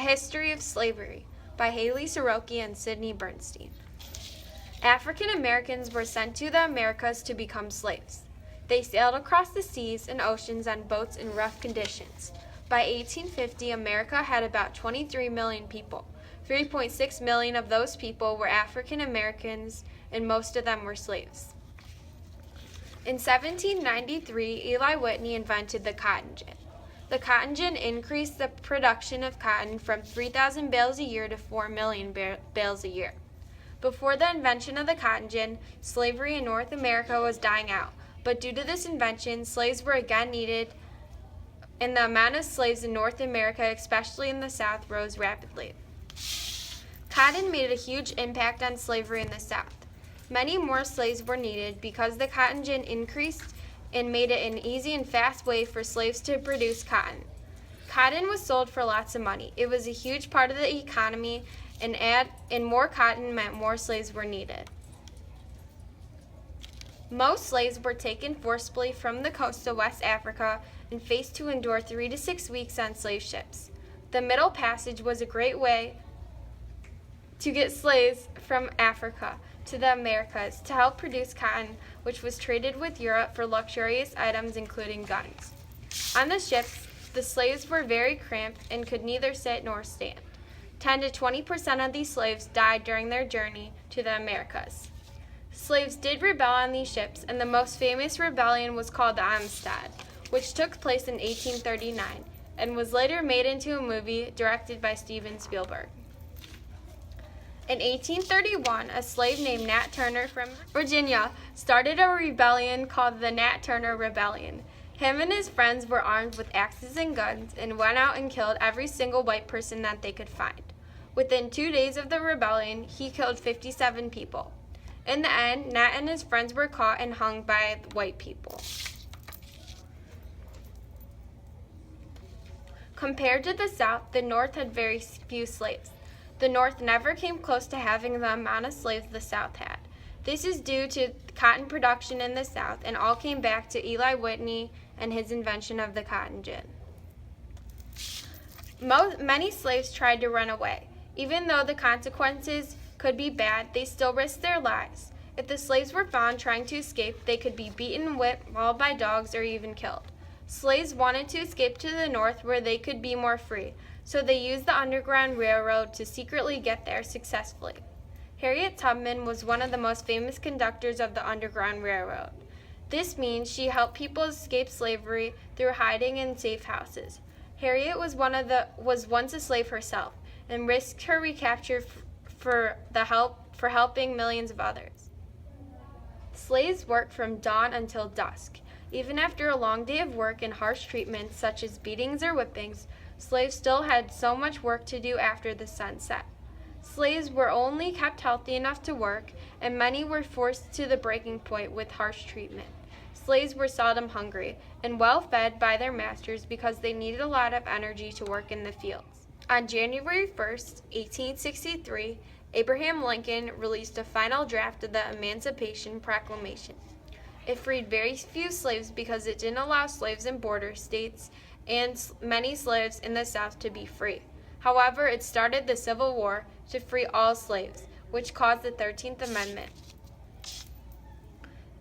History of Slavery by Haley Soroki and Sidney Bernstein. African Americans were sent to the Americas to become slaves. They sailed across the seas and oceans on boats in rough conditions. By 1850, America had about 23 million people. 3.6 million of those people were African Americans, and most of them were slaves. In 1793, Eli Whitney invented the cotton gin. The cotton gin increased the production of cotton from 3,000 bales a year to 4 million bales a year. Before the invention of the cotton gin, slavery in North America was dying out, but due to this invention, slaves were again needed, and the amount of slaves in North America, especially in the South, rose rapidly. Cotton made a huge impact on slavery in the South. Many more slaves were needed because the cotton gin increased and made it an easy and fast way for slaves to produce cotton. Cotton was sold for lots of money. It was a huge part of the economy, and more cotton meant more slaves were needed. Most slaves were taken forcibly from the coast of West Africa and faced to endure 3 to 6 weeks on slave ships. The Middle Passage was a great way to get slaves from Africa to the Americas to help produce cotton, which was traded with Europe for luxurious items including guns. On the ships, the slaves were very cramped and could neither sit nor stand. 10 to 20% of these slaves died during their journey to the Americas. Slaves did rebel on these ships, and the most famous rebellion was called the Amistad, which took place in 1839 and was later made into a movie directed by Steven Spielberg. In 1831, a slave named Nat Turner from Virginia started a rebellion called the Nat Turner Rebellion. Him and his friends were armed with axes and guns and went out and killed every single white person that they could find. Within 2 days of the rebellion, he killed 57 people. In the end, Nat and his friends were caught and hung by white people. Compared to the South, the North had very few slaves. The North never came close to having the amount of slaves the South had. This is due to cotton production in the South, and all came back to Eli Whitney and his invention of the cotton gin. Many slaves tried to run away. Even though the consequences could be bad, they still risked their lives. If the slaves were found trying to escape, they could be beaten, whipped, mauled by dogs, or even killed. Slaves wanted to escape to the North where they could be more free, so they used the Underground Railroad to secretly get there successfully. Harriet Tubman was one of the most famous conductors of the Underground Railroad. This means she helped people escape slavery through hiding in safe houses. Harriet was once a slave herself and risked her recapture for helping millions of others. Slaves worked from dawn until dusk. Even after a long day of work and harsh treatments such as beatings or whippings, slaves still had so much work to do after the sun set. Slaves were only kept healthy enough to work, and many were forced to the breaking point with harsh treatment. Slaves were seldom hungry and well fed by their masters because they needed a lot of energy to work in the fields. On January 1st, 1863, Abraham Lincoln released a final draft of the Emancipation Proclamation. It freed very few slaves because it didn't allow slaves in border states and many slaves in the South to be free. However, it started the Civil War to free all slaves, which caused the 13th Amendment.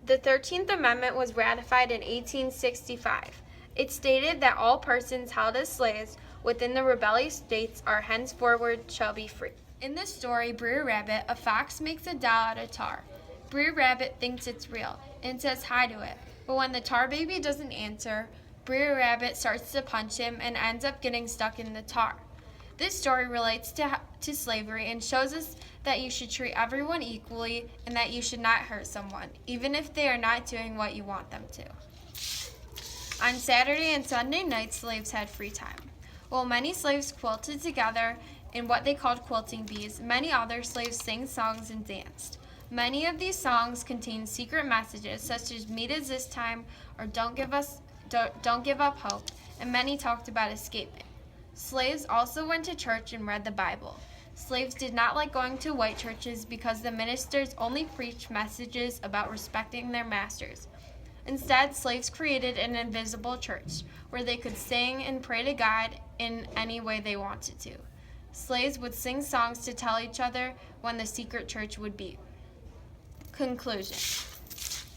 The 13th Amendment was ratified in 1865. It stated that all persons held as slaves within the rebellious states are henceforward shall be free. In this story, Brer Rabbit, a fox makes a doll out of tar. Brer Rabbit thinks it's real and says hi to it, but when the tar baby doesn't answer, Brer Rabbit starts to punch him and ends up getting stuck in the tar. This story relates to slavery and shows us that you should treat everyone equally and that you should not hurt someone, even if they are not doing what you want them to. On Saturday and Sunday nights, slaves had free time. While many slaves quilted together in what they called quilting bees, many other slaves sang songs and danced. Many of these songs contained secret messages such as "Meet us this time" or "Don't give up hope," and many talked about escaping. Slaves also went to church and read the Bible. Slaves did not like going to white churches because the ministers only preached messages about respecting their masters. Instead, slaves created an invisible church where they could sing and pray to God in any way they wanted to. Slaves would sing songs to tell each other when the secret church would be. Conclusion.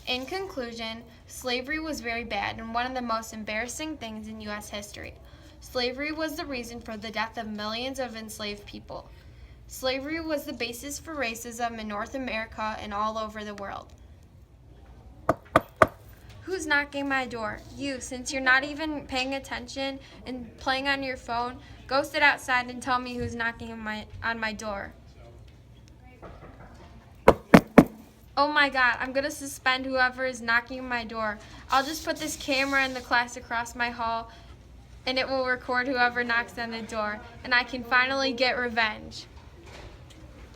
In conclusion, slavery was very bad and one of the most embarrassing things in U.S. history. Slavery was the reason for the death of millions of enslaved people. Slavery was the basis for racism in North America and all over the world. Who's knocking my door? You, since you're not even paying attention and playing on your phone, go sit outside and tell me who's knocking on my door. Oh my God, I'm gonna suspend whoever is knocking on my door. I'll just put this camera in the class across my hall and it will record whoever knocks on the door, and I can finally get revenge.